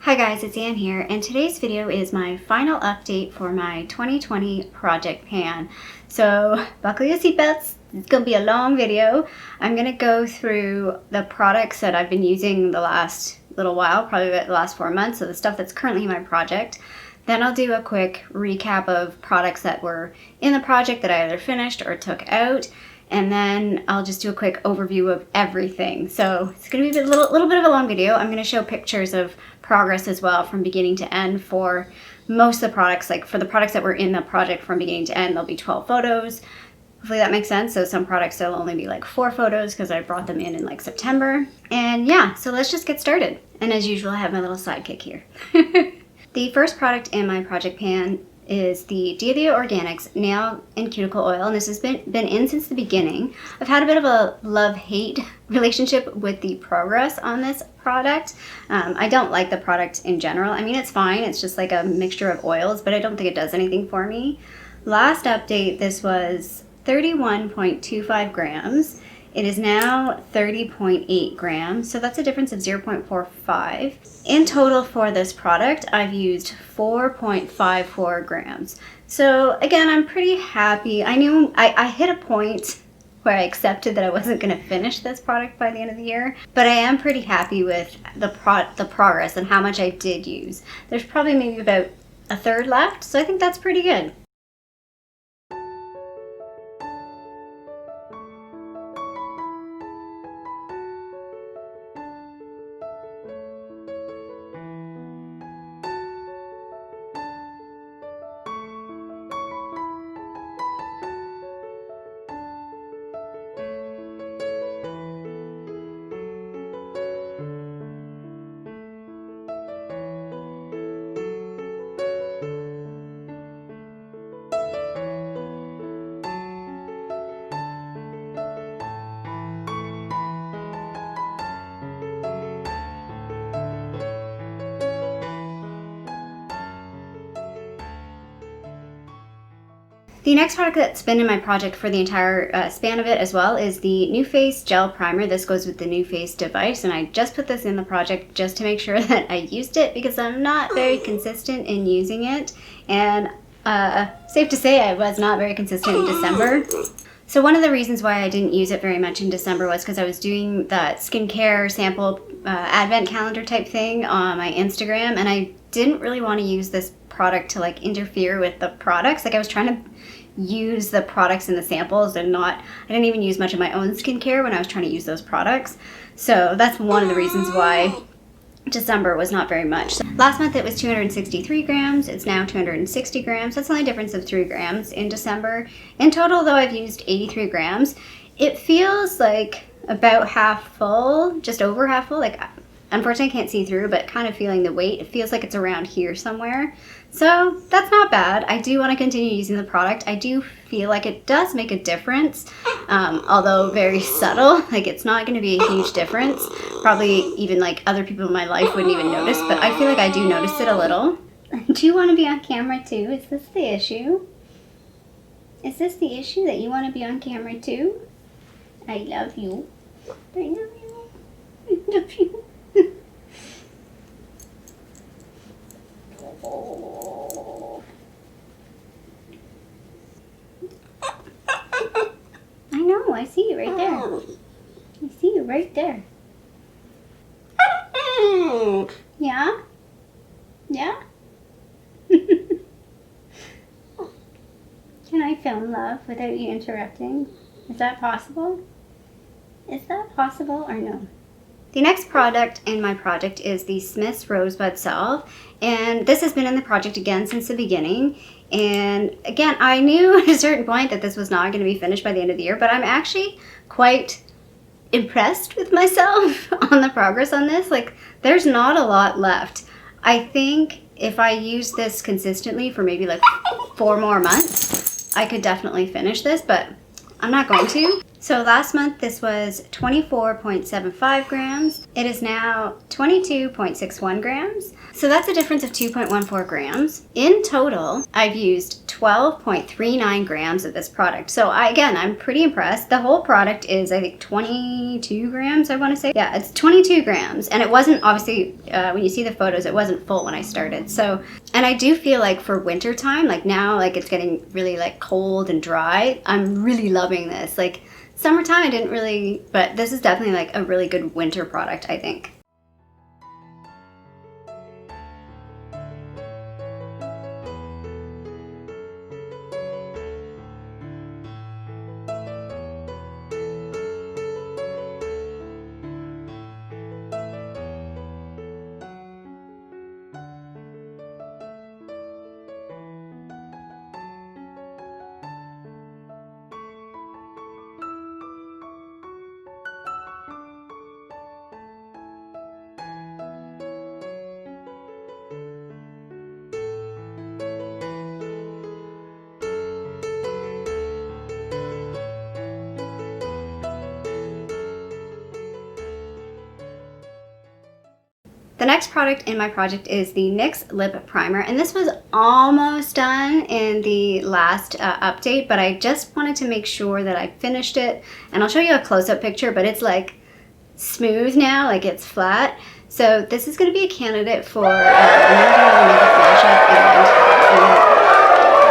Hi guys, it's Anne here, and today's video is my final update for my 2020 project pan. So buckle your seatbelts, it's going to be a long video. I'm going to go through the products that I've been using the last little while, probably the last 4 months, so the stuff that's currently in my project. Then I'll do a quick recap of products that were in the project that I either finished or took out. And then I'll just do a quick overview of everything. So it's going to be a little bit of a long video. I'm going to show pictures of progress as well from beginning to end for most of the products. Like for the products that were in the project from beginning to end, there'll be 12 photos. Hopefully that makes sense. So some products there'll only be like 4 photos because I brought them in like September. And yeah, so let's just get started. And as usual, I have my little sidekick here. The first product in my project pan is the Dia Organics Nail and Cuticle Oil, and this has been in since the beginning. I've had a bit of a love-hate relationship with the progress on this product. I don't like the product in general. I mean, it's fine. It's just like a mixture of oils, but I don't think it does anything for me. Last update, this was 31.25 grams. It is now 30.8 grams, so that's a difference of 0.45. In total for this product, I've used 4.54 grams. So again, I'm pretty happy. I knew I hit a point where I accepted that I wasn't going to finish this product by the end of the year, but I am pretty happy with the progress and how much I did use. There's probably maybe about a third left, so I think that's pretty good. The next product that's been in my project for the entire span of it as well is the NuFace Gel Primer. This goes with the NuFace device, and I just put this in the project just to make sure that I used it because I'm not very consistent in using it. And safe to say I was not very consistent in December. So one of the reasons why I didn't use it very much in December was because I was doing that skincare sample advent calendar type thing on my Instagram, and I didn't really want to use this product to like interfere with the products. Like I was trying to use the products in the samples and I didn't even use much of my own skincare when I was trying to use those products. So that's one of the reasons why December was not very much. So last month it was 263 grams. It's now 260 grams. That's only a difference of 3 grams in December. In total, though, I've used 83 grams. It feels like about half full, just over half full. Like, unfortunately, I can't see through, but kind of feeling the weight. It feels like it's around here somewhere. So that's not bad. I do want to continue using the product. I do feel like it does make a difference, although very subtle. Like it's not going to be a huge difference. Probably even like other people in my life wouldn't even notice, but I feel like I do notice it a little. Do you want to be on camera too? Is this the issue? Is this the issue that you want to be on camera too? I love you. I love you. I love you. I know, I see you right there. I see you right there. Yeah? Yeah? Can I film love without you interrupting? Is that possible? Is that possible or no? The next product in my project is the Smith's Rosebud Salve, and this has been in the project again since the beginning. And again, I knew at a certain point that this was not going to be finished by the end of the year, but I'm actually quite impressed with myself on the progress on this. Like, there's not a lot left. I think if I use this consistently for maybe like 4 more months, I could definitely finish this, but I'm not going to. So last month this was 24.75 grams. It is now 22.61 grams. So that's a difference of 2.14 grams. In total, I've used 12.39 grams of this product. So again, I'm pretty impressed. The whole product is, I think, 22 grams, I want to say. Yeah, it's 22 grams. And it wasn't, obviously, when you see the photos, it wasn't full when I started. So, and I do feel like for winter time, like now, like it's getting really like cold and dry, I'm really loving this. Like summertime, I didn't really, but this is definitely like a really good winter product, I think. The next product in my project is the NYX Lip Primer, and this was almost done in the last update, but I just wanted to make sure that I finished it, and I'll show you a close-up picture, but it's like smooth now, like it's flat. So this is going to be a candidate for I'm going to do a makeup mashup and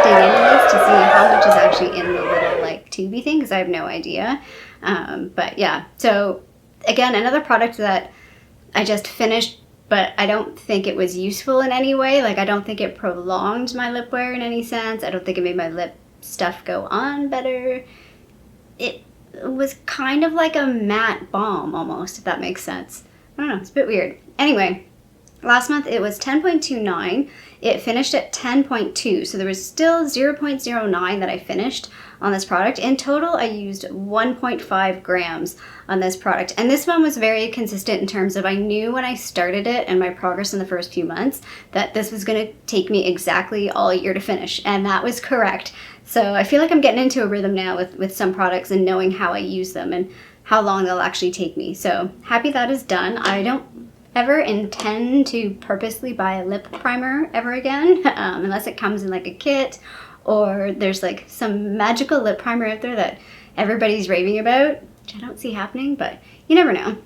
dig into this to see how much is actually in the little like tubey thing, because I have no idea. But yeah, so again, another product that I just finished, but I don't think it was useful in any way. Like I don't think it prolonged my lip wear in any sense. I don't think it made my lip stuff go on better. It was kind of like a matte balm almost, if that makes sense. I don't know, it's a bit weird. Anyway, last month it was 10.29. It finished at 10.2, so there was still 0.09 that I finished on this product. In total, I used 1.5 grams on this product. And this one was very consistent in terms of I knew when I started it and my progress in the first few months that this was gonna take me exactly all year to finish, and that was correct. So I feel like I'm getting into a rhythm now with some products and knowing how I use them and how long they'll actually take me. So happy that is done. I don't ever intend to purposely buy a lip primer ever again, unless it comes in like a kit or there's like some magical lip primer out there that everybody's raving about, which I don't see happening, but you never know.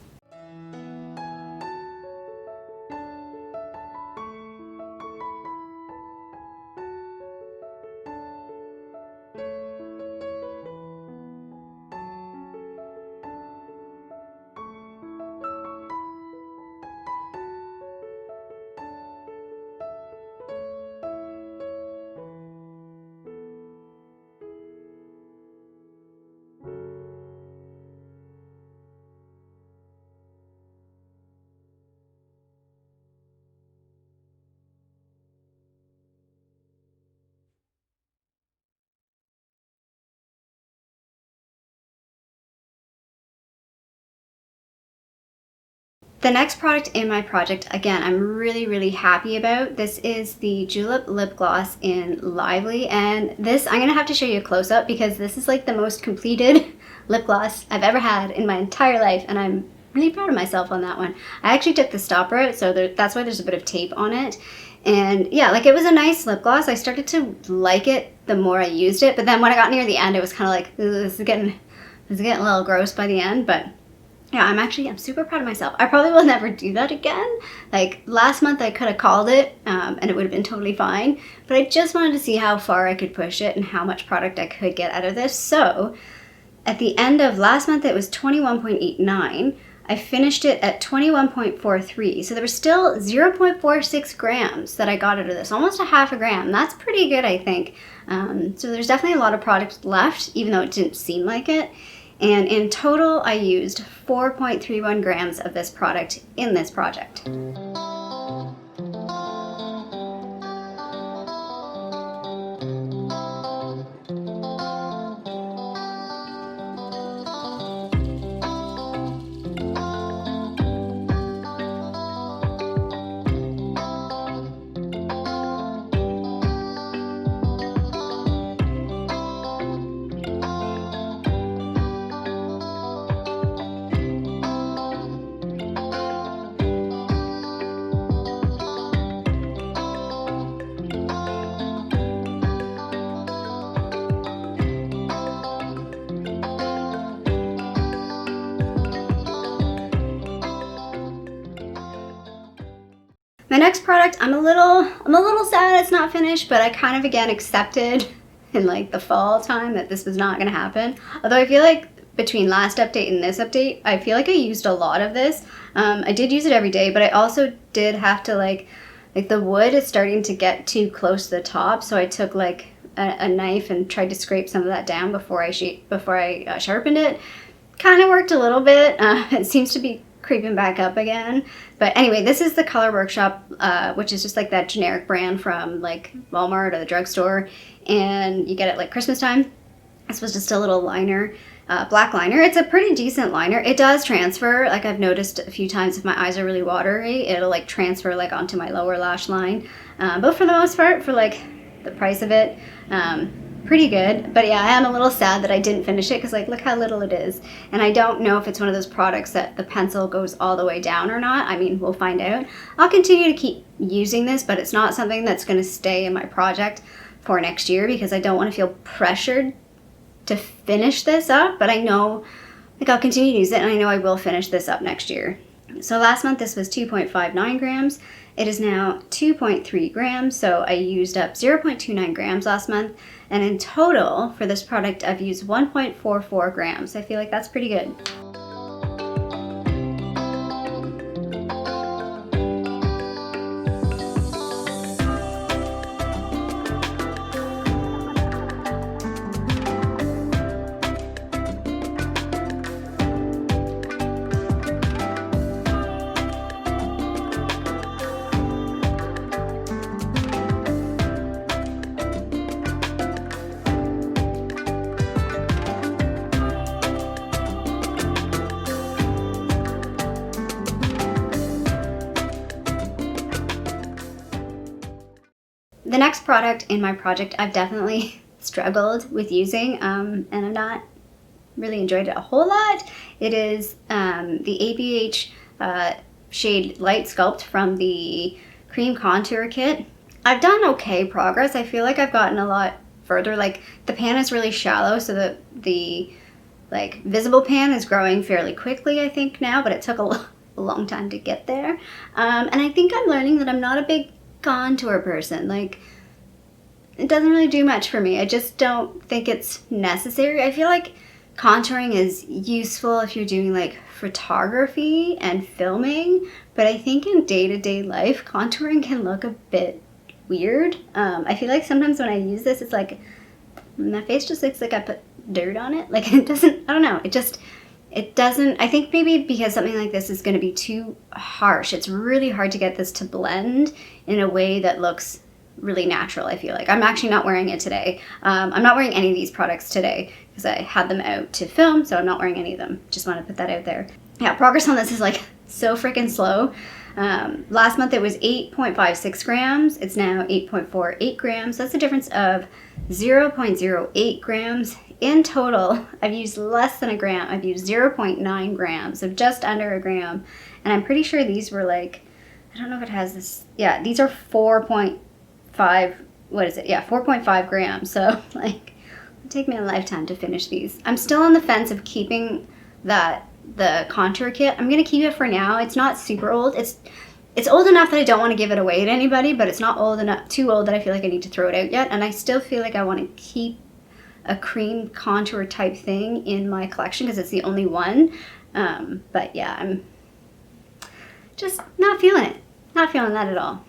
The next product in my project, again, I'm really happy about. This is the Julep Lip Gloss in Lively, and this, I'm gonna have to show you a close-up because this is like the most completed lip gloss I've ever had in my entire life, and I'm really proud of myself on that one. I actually took the stopper out, so that's why there's a bit of tape on it. And yeah, like it was a nice lip gloss. I started to like it the more I used it, but then when I got near the end, it was kind of like, this is getting a little gross by the end, but yeah, I'm super proud of myself. I probably will never do that again. Like last month I could have called it and it would have been totally fine, but I just wanted to see how far I could push it and how much product I could get out of this. So at the end of last month it was 21.89. I finished it at 21.43. So there was still 0.46 grams that I got out of this, almost a half a gram. That's pretty good, I think. So there's definitely a lot of product left, even though it didn't seem like it. And in total, I used 4.31 grams of this product in this project. My next product, I'm a little sad it's not finished, but I kind of again accepted in like the fall time that this was not going to happen. Although I feel like between last update and this update, I feel like I used a lot of this. I did use it every day, but I also did have to like the wood is starting to get too close to the top, so I took like a knife and tried to scrape some of that down before I sharpened it. Kind of worked a little bit. It seems to be creeping back up again. But anyway, this is the Color Workshop, which is just like that generic brand from like Walmart or the drugstore, and you get it like Christmas time. This was just a little liner, black liner. It's a pretty decent liner. It does transfer, like I've noticed a few times if my eyes are really watery, it'll like transfer like onto my lower lash line. But for the most part, for like the price of it, pretty good. But yeah, I am a little sad that I didn't finish it because like look how little it is, and I don't know if it's one of those products that the pencil goes all the way down or not. I mean, we'll find out. I'll continue to keep using this, but it's not something that's going to stay in my project for next year because I don't want to feel pressured to finish this up. But I know like I'll continue to use it, and I know I will finish this up next year. So last month this was 2.59 grams. It is now 2.3 grams, so I used up 0.29 grams last month, and in total for this product I've used 1.44 grams. I feel like that's pretty good. The next product in my project I've definitely struggled with using, and I've not really enjoyed it a whole lot. It is the ABH shade Light Sculpt from the Cream Contour Kit. I've done okay progress. I feel like I've gotten a lot further. Like the pan is really shallow, so the like visible pan is growing fairly quickly I think now, but it took a long time to get there. And I think I'm learning that I'm not a big contour person. Like it doesn't really do much for me. I just don't think it's necessary. I feel like contouring is useful if you're doing like photography and filming, but I think in day-to-day life contouring can look a bit weird. I feel like sometimes when I use this it's like my face just looks like I put dirt on it. Like it doesn't, I don't know, it doesn't, I think maybe because something like this is going to be too harsh. It's really hard to get this to blend in a way that looks really natural, I feel like. I'm actually not wearing it today. I'm not wearing any of these products today because I had them out to film, so I'm not wearing any of them. Just want to put that out there. Yeah, progress on this is like so freaking slow. Last month it was 8.56 grams. It's now 8.48 grams. That's a difference of 0.08 grams. In total, I've used less than a gram. I've used 0.9 grams, so just under a gram. And I'm pretty sure these were like, I don't know if it has this. Yeah, these are 4.5, what is it? Yeah, 4.5 grams. So like, it'll take me a lifetime to finish these. I'm still on the fence of keeping the contour kit. I'm gonna keep it for now. It's not super old. It's old enough that I don't want to give it away to anybody, but it's not old enough, too old that I feel like I need to throw it out yet. And I still feel like I want to keep a cream contour type thing in my collection because it's the only one. But yeah, I'm just not feeling it. Not feeling that at all.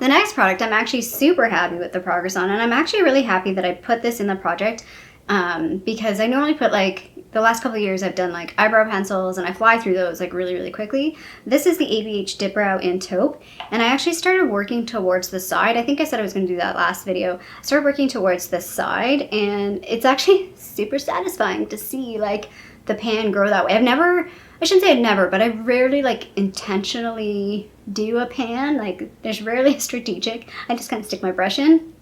The next product I'm actually super happy with the progress on, and I'm actually really happy that I put this in the project because I normally put like, the last couple of years I've done like eyebrow pencils and I fly through those like really quickly. This is the ABH Dip Brow in Taupe, and I actually started working towards the side. I think I said I was going to do that last video. I started working towards the side, and it's actually super satisfying to see like the pan grow that way. I've never I shouldn't say I'd never, but I rarely like intentionally do a pan. Like there's rarely a strategic. I just kind of stick my brush in.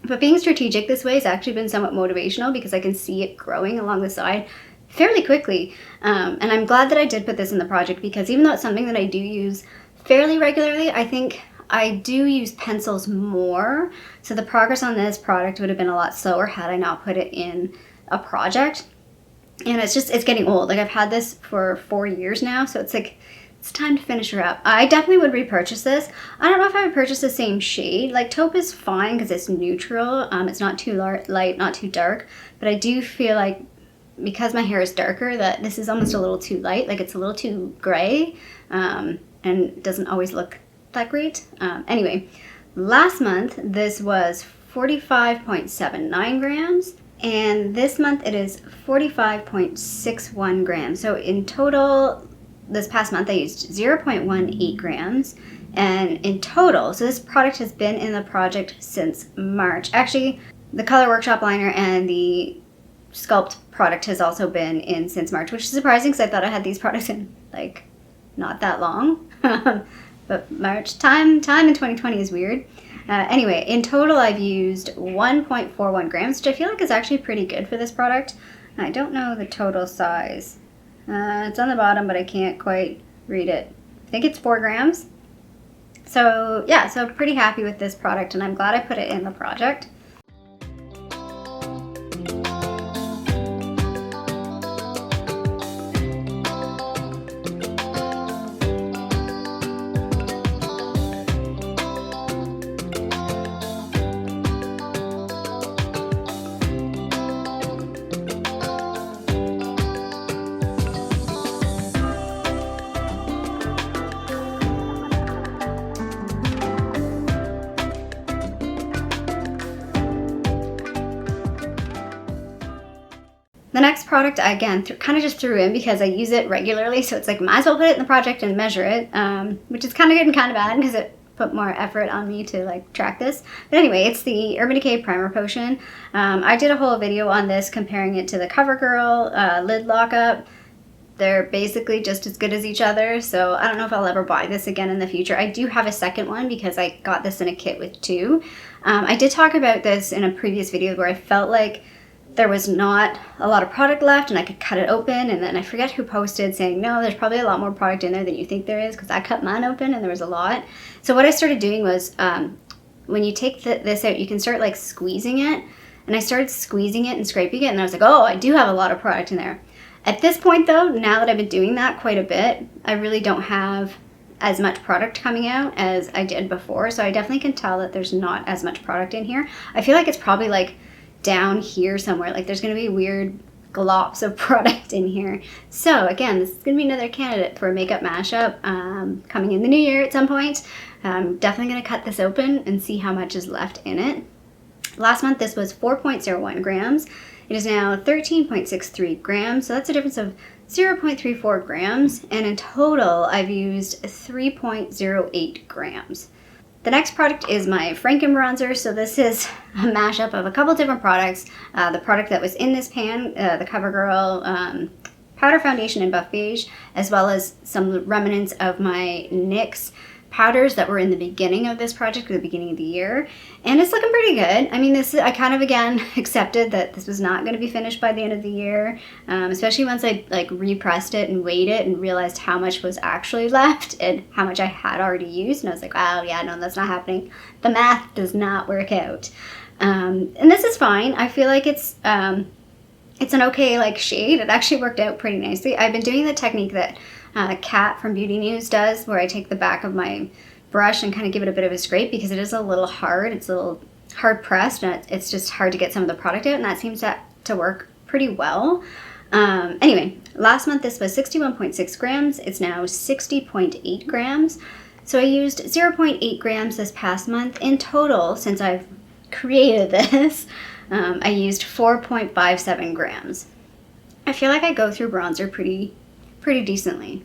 But being strategic this way has actually been somewhat motivational because I can see it growing along the side fairly quickly. And I'm glad that I did put this in the project because even though it's something that I do use fairly regularly, I think I do use pencils more. So the progress on this product would have been a lot slower had I not put it in a project. And it's getting old. Like I've had this for 4 years now. So it's like, it's time to finish her up. I definitely would repurchase this. I don't know if I would purchase the same shade. Like taupe is fine because it's neutral. It's not too light, not too dark. But I do feel like because my hair is darker that this is almost a little too light. Like it's a little too gray and doesn't always look that great. Anyway, last month this was 45.79 grams. And this month it is 45.61 grams. So in total, this past month I used 0.18 grams. And in total, so this product has been in the project since March. Actually, the Color Workshop liner and the Sculpt product has also been in since March, which is surprising because I thought I had these products in like not that long. But March, time in 2020 is weird. Anyway, in total I've used 1.41 grams, which I feel like is actually pretty good for this product. I don't know the total size. It's on the bottom, but I can't quite read it. I think it's 4 grams. So yeah, so pretty happy with this product and I'm glad I put it in the project. The next product, again, kind of just threw in because I use it regularly, so it's like might as well put it in the project and measure it, which is kind of good and kind of bad because it put more effort on me to like track this. But anyway, it's the Urban Decay Primer Potion. I did a whole video on this comparing it to the CoverGirl Lid Lockup. They're basically just as good as each other, so I don't know if I'll ever buy this again in the future. I do have a second one because I got this in a kit with 2. I did talk about this in a previous video where I felt like there was not a lot of product left and I could cut it open, and then I forget who posted saying, no, there's probably a lot more product in there than you think there is, because I cut mine open and there was a lot. So what I started doing was, when you take this out, you can start like squeezing it, and I started squeezing it and scraping it, and I was like, oh, I do have a lot of product in there. At this point though, now that I've been doing that quite a bit, I really don't have as much product coming out as I did before, so I definitely can tell that there's not as much product in here. I feel like it's probably like down here somewhere, like there's gonna be weird glops of product in here. So again, this is gonna be another candidate for a makeup mashup coming in the new year at some point. I'm definitely gonna cut this open and see how much is left in it. Last month this was 4.01 grams. It is now 13.63 grams, so that's a difference of 0.34 grams, and in total I've used 3.08 grams. The next product is my Franken bronzer. So this is a mashup of a couple different products. The product that was in this pan, the CoverGirl powder foundation in Buff Beige, as well as some remnants of my NYX powders that were in the beginning of this project, at the beginning of the year. And it's looking pretty good. I mean, I kind of, again, accepted that this was not going to be finished by the end of the year, especially once I like repressed it and weighed it and realized how much was actually left and how much I had already used. And I was like, wow, yeah, no, that's not happening. The math does not work out. And this is fine. I feel like it's an okay like shade. It actually worked out pretty nicely. I've been doing the technique that Kat from Beauty News does, where I take the back of my brush and kind of give it a bit of a scrape because it is a little hard. It's a little hard pressed and it's just hard to get some of the product out, and that seems to work pretty well. Anyway, last month this was 61.6 grams. It's now 60.8 grams. So I used 0.8 grams this past month. In total, since I've created this, I used 4.57 grams. I feel like I go through bronzer pretty decently.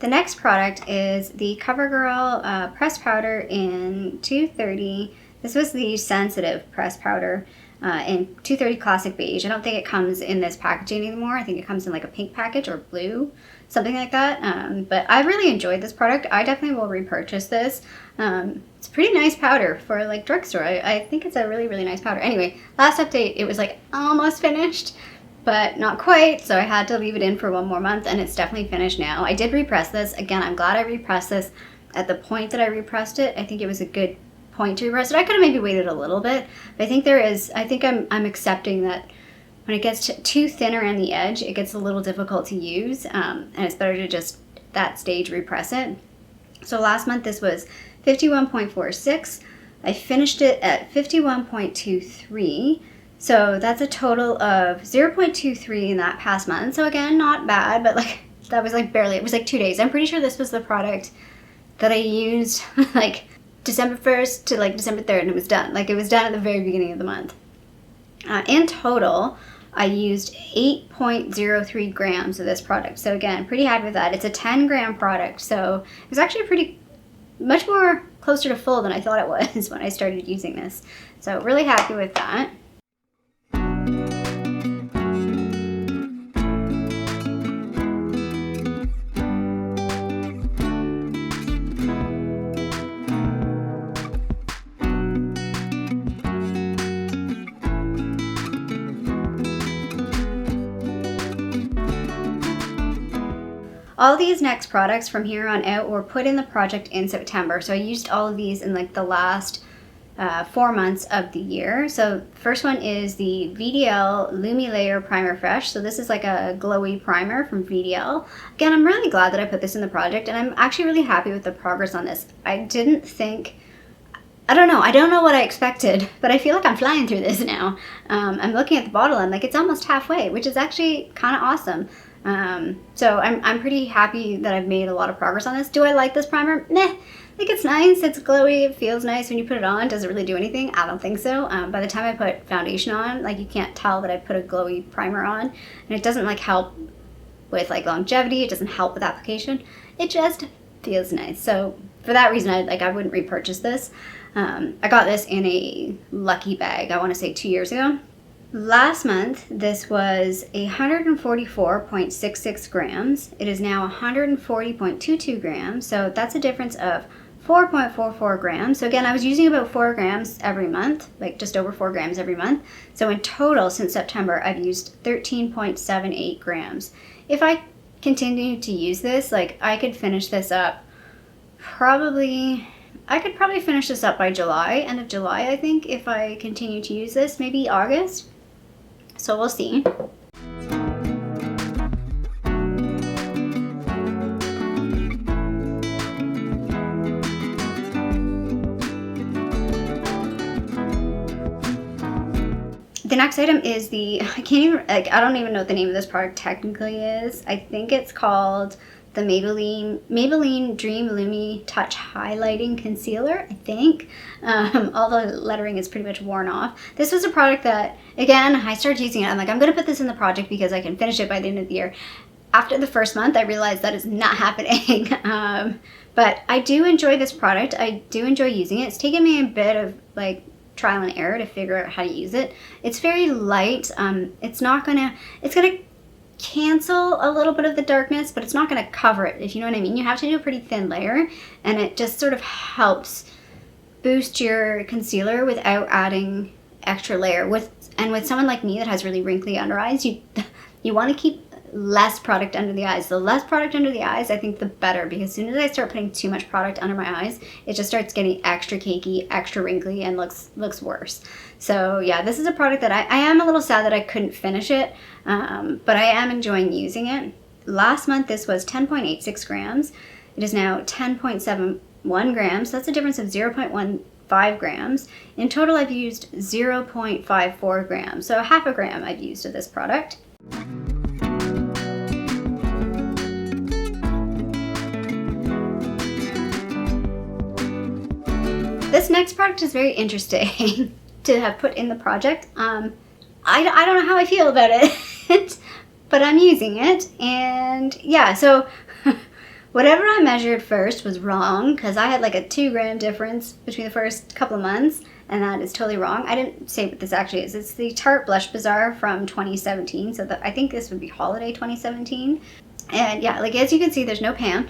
The next product is the CoverGirl pressed powder in 230. This was the sensitive pressed powder in 230 Classic Beige. I don't think it comes in this packaging anymore. I think it comes in like a pink package or blue, something like that. But I really enjoyed this product. I definitely will repurchase this. It's a pretty nice powder for like drugstore. I think it's a really, really nice powder. Anyway, last update, it was like almost finished, but not quite, so I had to leave it in for one more month, and it's definitely finished now. I did repress this. Again, I'm glad I repressed this at the point that I repressed it. I think it was a good point to repress it. I could have maybe waited a little bit, but I think I'm accepting that when it gets too thinner on the edge, it gets a little difficult to use, and it's better to just, that stage, repress it. So last month this was 51.46. I finished it at 51.23. So that's a total of 0.23 in that past month. So again, not bad, but like that was like barely, it was like 2 days. I'm pretty sure this was the product that I used like December 1st to like December 3rd, and it was done. Like it was done at the very beginning of the month. In total, I used 8.03 grams of this product. So again, pretty happy with that. It's a 10 gram product. So it was actually pretty, much more closer to full than I thought it was when I started using this. So really happy with that. All these next products from here on out were put in the project in September. So I used all of these in like the last 4 months of the year. So first one is the VDL Lumi Layer Primer Fresh. So this is like a glowy primer from VDL. Again, I'm really glad that I put this in the project, and I'm actually really happy with the progress on this. I don't know what I expected, but I feel like I'm flying through this now. I'm looking at the bottle, I'm like, it's almost halfway, which is actually kind of awesome. So I'm pretty happy that I've made a lot of progress on this. Do I like this primer? Meh. Like it's nice, it's glowy, it feels nice when you put it on. Does it really do anything? I don't think so. By the time I put foundation on, like you can't tell that I put a glowy primer on, and it doesn't like help with like longevity. It doesn't help with application. It just feels nice. So for that reason, I wouldn't repurchase this. I got this in a lucky bag, I want to say 2 years ago. Last month, this was 144.66 grams. It is now 140.22 grams, so that's a difference of 4.44 grams. So again, I was using about 4 grams every month, like just over 4 grams every month. So in total, since September, I've used 13.78 grams. If I continued to use this, like I could finish this up I could probably finish this up by July, end of July, I think, if I continue to use this, maybe August. So we'll see. The next item is I don't even know what the name of this product technically is. I think it's called the Maybelline Dream Lumi Touch Highlighting Concealer, I think. All the lettering is pretty much worn off. This was a product that, again, I started using it. I'm like, I'm going to put this in the project because I can finish it by the end of the year. After the first month, I realized that is not happening. But I do enjoy this product. I do enjoy using it. It's taken me a bit of like trial and error to figure out how to use it. It's very light. It's gonna cancel a little bit of the darkness, but it's not going to cover it, if you know what I mean. You have to do a pretty thin layer, and it just sort of helps boost your concealer without adding extra layer. With someone like me that has really wrinkly under eyes, you want to keep less product under the eyes. The less product under the eyes, I think the better, because as soon as I start putting too much product under my eyes, it just starts getting extra cakey, extra wrinkly, and looks worse. So yeah, this is a product that I am a little sad that I couldn't finish it, but I am enjoying using it. Last month this was 10.86 grams. It is now 10.71 grams. That's a difference of 0.15 grams. In total, I've used 0.54 grams. So half a gram I've used of this product. This next product is very interesting to have put in the project. I don't know how I feel about it, but I'm using it. And yeah, so whatever I measured first was wrong, because I had like a 2 gram difference between the first couple of months, and that is totally wrong. I didn't say what this actually is. It's the Tarte Blush Bazaar from 2017, so I think this would be holiday 2017. And yeah, like as you can see, there's no pan.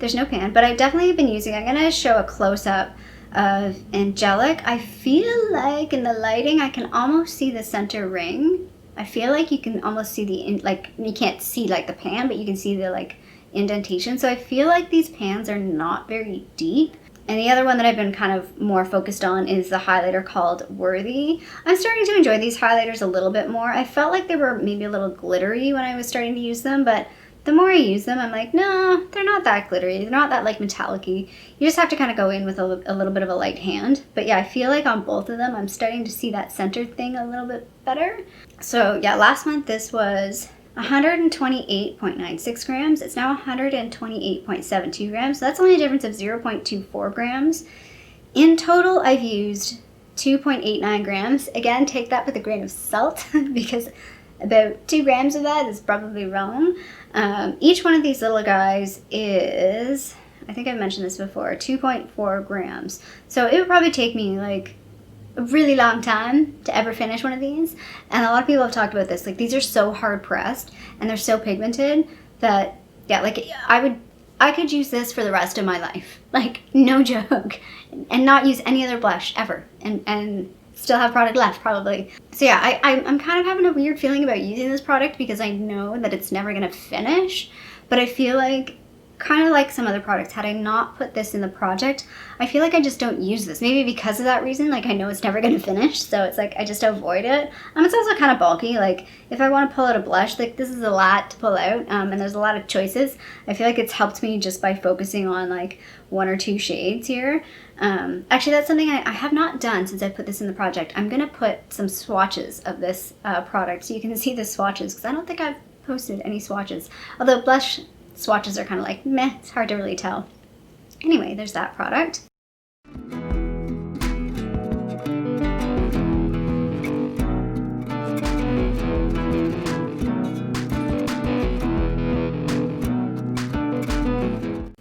There's no pan, but I definitely have been using, I'm going to show a close-up of Angelic. I feel like in the lighting, I can almost see the center ring. I feel like you can almost see the, like, you can't see like the pan, but you can see the like indentation. So I feel like these pans are not very deep. And the other one that I've been kind of more focused on is the highlighter called Worthy. I'm starting to enjoy these highlighters a little bit more. I felt like they were maybe a little glittery when I was starting to use them, but the more I use them, I'm like, no, they're not that glittery. They're not that like metallic-y. You just have to kind of go in with a little bit of a light hand. But yeah, I feel like on both of them, I'm starting to see that center thing a little bit better. So yeah, last month this was 128.96 grams. It's now 128.72 grams. So that's only a difference of 0.24 grams. In total, I've used 2.89 grams. Again, take that with a grain of salt because about 2 grams of that is probably wrong. Each one of these little guys is, I think I've mentioned this before, 2.4 grams. So it would probably take me like a really long time to ever finish one of these. And a lot of people have talked about this. Like, these are so hard pressed and they're so pigmented that, yeah, like I could use this for the rest of my life. Like, no joke. And not use any other blush ever. And still have product left, probably. So yeah, I'm kind of having a weird feeling about using this product because I know that it's never going to finish. But I feel like, kind of like some other products, had I not put this in the project, I feel like I just don't use this. Maybe because of that reason, like I know it's never going to finish, so it's like I just avoid it. It's also kind of bulky. Like if I want to pull out a blush, like this is a lot to pull out, and there's a lot of choices. I feel like it's helped me just by focusing on like 1 or 2 shades here. Actually, that's something I have not done since I put this in the project. I'm going to put some swatches of this product so you can see the swatches, because I don't think I've posted any swatches. Although blush swatches are kind of like meh, it's hard to really tell. Anyway, there's that product.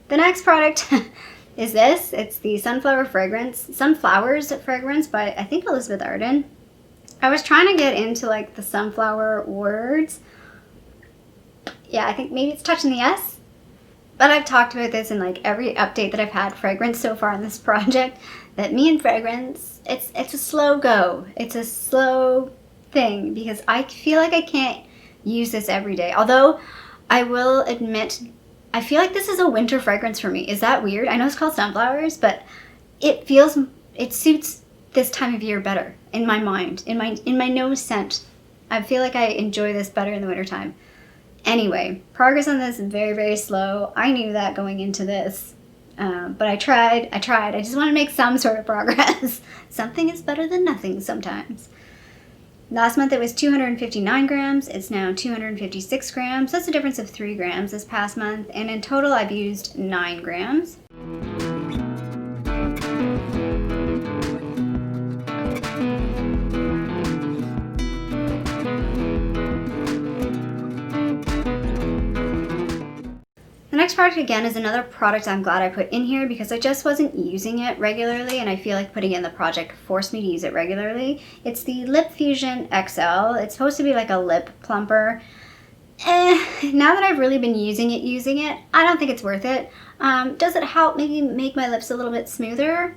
The next product is this. It's the Sunflowers fragrance by, I think, Elizabeth Arden. I was trying to get into like the sunflower words. Yeah, I think maybe it's touching the S. But I've talked about this in like every update that I've had fragrance so far in this project, that me and fragrance, it's a slow go. It's a slow thing because I feel like I can't use this every day. Although I will admit, I feel like this is a winter fragrance for me. Is that weird? I know it's called Sunflowers, but it suits this time of year better in my mind, in my nose scent. I feel like I enjoy this better in the wintertime. Anyway, progress on this is very, very slow. I knew that going into this, but I tried. I just want to make some sort of progress. Something is better than nothing sometimes. Last month it was 259 grams. It's now 256 grams. That's a difference of 3 grams this past month. And in total, I've used 9 grams. The next product, again, is another product I'm glad I put in here because I just wasn't using it regularly, and I feel like putting it in the project forced me to use it regularly. It's the Lip Fusion XL. It's supposed to be like a lip plumper. Now that I've really been using it, I don't think it's worth it. Does it help maybe make my lips a little bit smoother?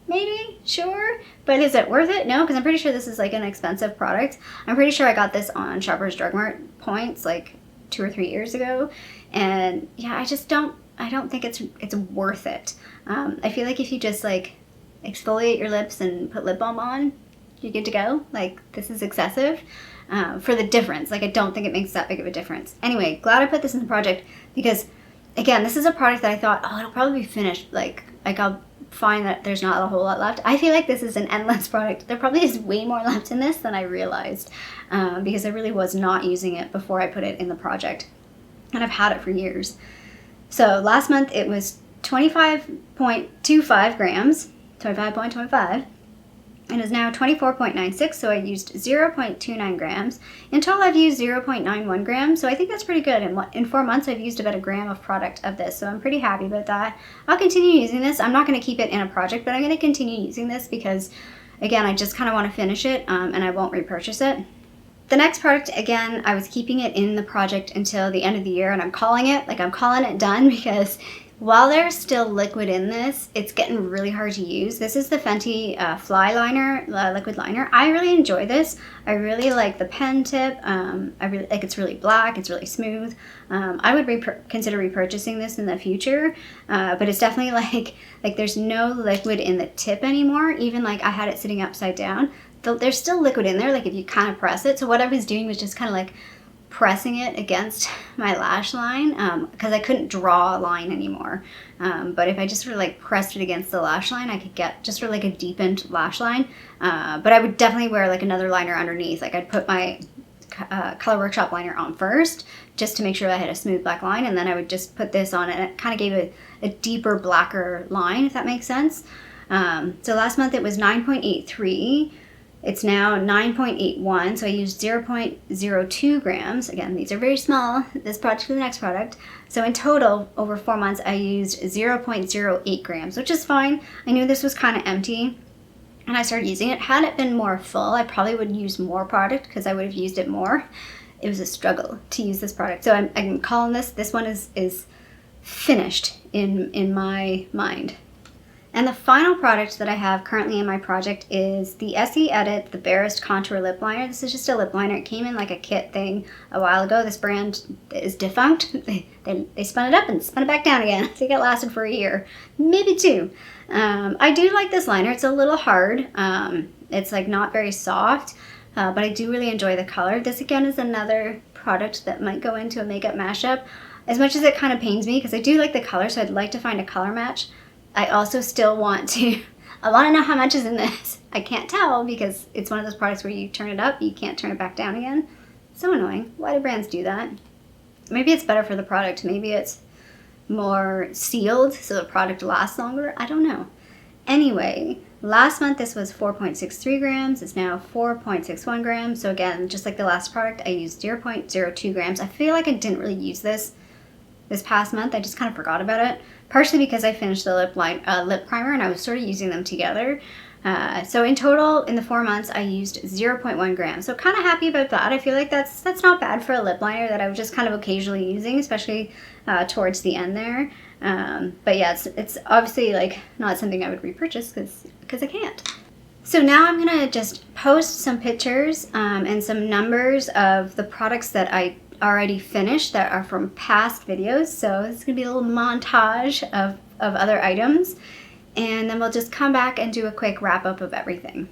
Maybe, sure. But is it worth it? No, because I'm pretty sure this is like an expensive product. I'm pretty sure I got this on Shoppers Drug Mart points like 2 or 3 years ago. And yeah, I don't think it's worth it. I feel like if you just like exfoliate your lips and put lip balm on, you're good to go. Like, this is excessive for the difference. Like, I don't think it makes that big of a difference. Anyway, glad I put this in the project because, again, this is a product that I thought, oh, it'll probably be finished. Like I'll find that there's not a whole lot left. I feel like this is an endless product. There probably is way more left in this than I realized because I really was not using it before I put it in the project. And I've had it for years. So last month it was 25.25 grams, 25.25. and is now 24.96, so I used 0.29 grams. In total, I've used 0.91 grams, so I think that's pretty good. In 4 months, I've used about a gram of product of this, so I'm pretty happy about that. I'll continue using this. I'm not going to keep it in a project, but I'm going to continue using this because, again, I just kind of want to finish it, and I won't repurchase it. The next product, again, I was keeping it in the project until the end of the year, and I'm calling it done because while there's still liquid in this, it's getting really hard to use. This is the Fenty Fly Liner, liquid liner. I really enjoy this. I really like the pen tip. I really like it's really black. It's really smooth. I would consider repurchasing this in the future, but it's definitely like there's no liquid in the tip anymore. Even like I had it sitting upside down. There's still liquid in there, like if you kind of press it. So what I was doing was just kind of like pressing it against my lash line because I couldn't draw a line anymore. But if I just sort of like pressed it against the lash line, I could get just sort of like a deepened lash line. But I would definitely wear like another liner underneath. Like I'd put my Color Workshop liner on first just to make sure I had a smooth black line, and then I would just put this on, and it kind of gave a deeper, blacker line, if that makes sense. So last month it was 9.83. It's now 9.81, so I used 0.02 grams. Again, these are very small, this product to the next product. So in total, over 4 months, I used 0.08 grams, which is fine. I knew this was kind of empty, and I started using it. Had it been more full, I probably would use more product because I would have used it more. It was a struggle to use this product. So I'm calling this one is finished in my mind. And the final product that I have currently in my project is the Essie Edit, the Barest Contour Lip Liner. This is just a lip liner. It came in like a kit thing a while ago. This brand is defunct. They spun it up and spun it back down again. I think it lasted for a year, maybe 2. I do like this liner. It's a little hard. It's like not very soft, but I do really enjoy the color. This again is another product that might go into a makeup mashup. As much as it kind of pains me because I do like the color, so I'd like to find a color match. I also still want to know how much is in this. I can't tell because it's one of those products where you turn it up, you can't turn it back down again. So annoying. Why do brands do that? Maybe it's better for the product. Maybe it's more sealed so the product lasts longer. I don't know. Anyway, last month this was 4.63 grams. It's now 4.61 grams. So again, just like the last product, I used 0.02 grams. I feel like I didn't really use this past month. I just kind of forgot about it. Partially because I finished the lip primer and I was sort of using them together. So in total, in the 4 months, I used 0.1 grams. So kind of happy about that. I feel like that's not bad for a lip liner that I was just kind of occasionally using, especially towards the end there. But yeah, it's obviously like not something I would repurchase because I can't. So now I'm gonna just post some pictures and some numbers of the products that I already finished that are from past videos. So it's gonna be a little montage of other items, and then we'll just come back and do a quick wrap up of everything.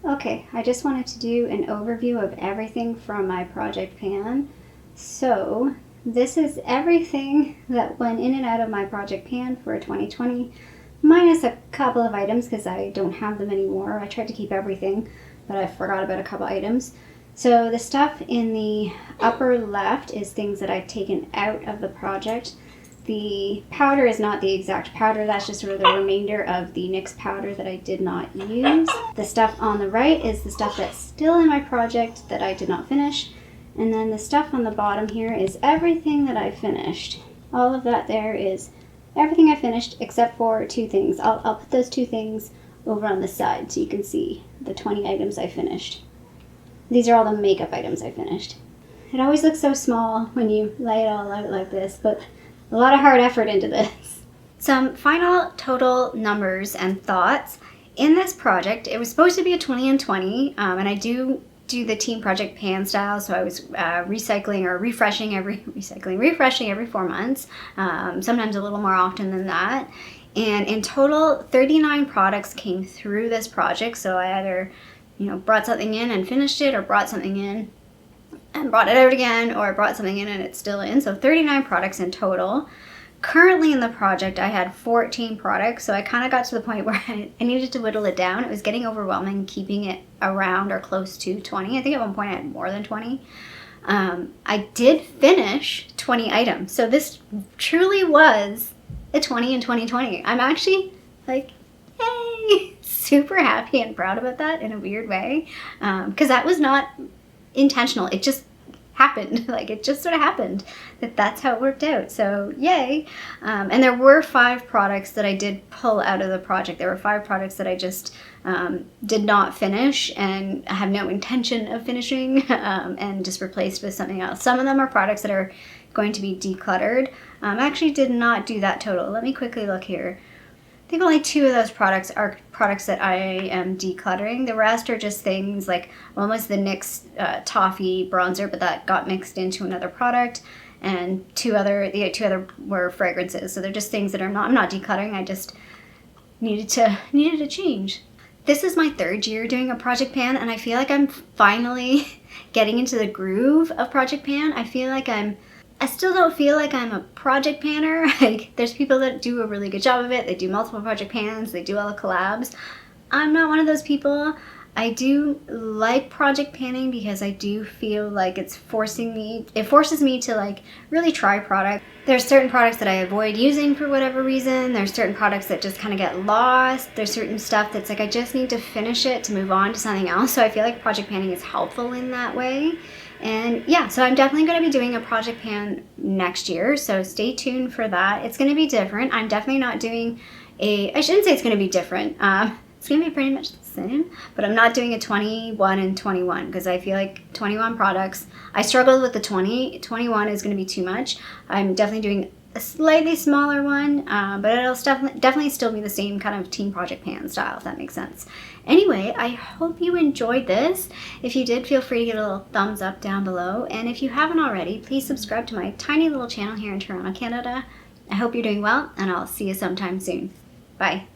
Okay, I just wanted to do an overview of everything from my project pan. So this is everything that went in and out of my project pan for 2020, minus a couple of items because I don't have them anymore. I tried to keep everything, but I forgot about a couple items. So the stuff in the upper left is things that I've taken out of the project. The powder is not the exact powder, that's just sort of the remainder of the NYX powder that I did not use. The stuff on the right is the stuff that's still in my project that I did not finish. And then the stuff on the bottom here is everything that I finished. All of that there is everything I finished except for two things. I'll put those two things over on the side so you can see the 20 items I finished. These are all the makeup items I finished. It always looks so small when you lay it all out like this, but a lot of hard effort into this. Some final total numbers and thoughts. In this project, it was supposed to be a 20 and 20, and I do the team project pan style, so I was refreshing every 4 months, sometimes a little more often than that. And in total, 39 products came through this project, so I either brought something in and finished it, or brought something in and brought it out again, or I brought something in and it's still in. So 39 products in total. Currently in the project, I had 14 products, so I kind of got to the point where I needed to whittle it down. It was getting overwhelming keeping it around or close to 20. I think at one point I had more than 20. I did finish 20 items, so this truly was a 20 in 2020. I'm actually like, hey, super happy and proud about that in a weird way, because that was not intentional. It just happened. Like, it just sort of happened that's how it worked out. So yay. And there were 5 products that I did pull out of the project. There were 5 products that I just did not finish and have no intention of finishing, and just replaced with something else. Some of them are products that are going to be decluttered. I actually did not do that total. Let me quickly look here. I think only 2 of those products are products that I am decluttering. The rest are just things like, one was the NYX Toffee bronzer, but that got mixed into another product, and the 2 other were fragrances. So they're just things that I'm not decluttering. I just needed to change. This is my 3rd year doing a project pan, and I feel like I'm finally getting into the groove of project pan. I still don't feel like I'm a project panner. Like, there's people that do a really good job of it. They do multiple project pans. They do all the collabs. I'm not one of those people. I do like project panning because I do feel like it forces me to like really try product. There's certain products that I avoid using for whatever reason. There's certain products that just kind of get lost. There's certain stuff that's like, I just need to finish it to move on to something else. So I feel like project panning is helpful in that way. And yeah, so I'm definitely going to be doing a project pan next year, so stay tuned for that. It's going to be different. I'm definitely not doing I shouldn't say it's going to be different. It's going to be pretty much the same, but I'm not doing a 21 and 21 because I feel like 21 products, I struggled with the 20. 21 is going to be too much. I'm definitely doing a slightly smaller one, but it'll definitely still be the same kind of team project pan style, if that makes sense. Anyway, I hope you enjoyed this. If you did, feel free to give a little thumbs up down below. And if you haven't already, please subscribe to my tiny little channel here in Toronto, Canada. I hope you're doing well, and I'll see you sometime soon. Bye.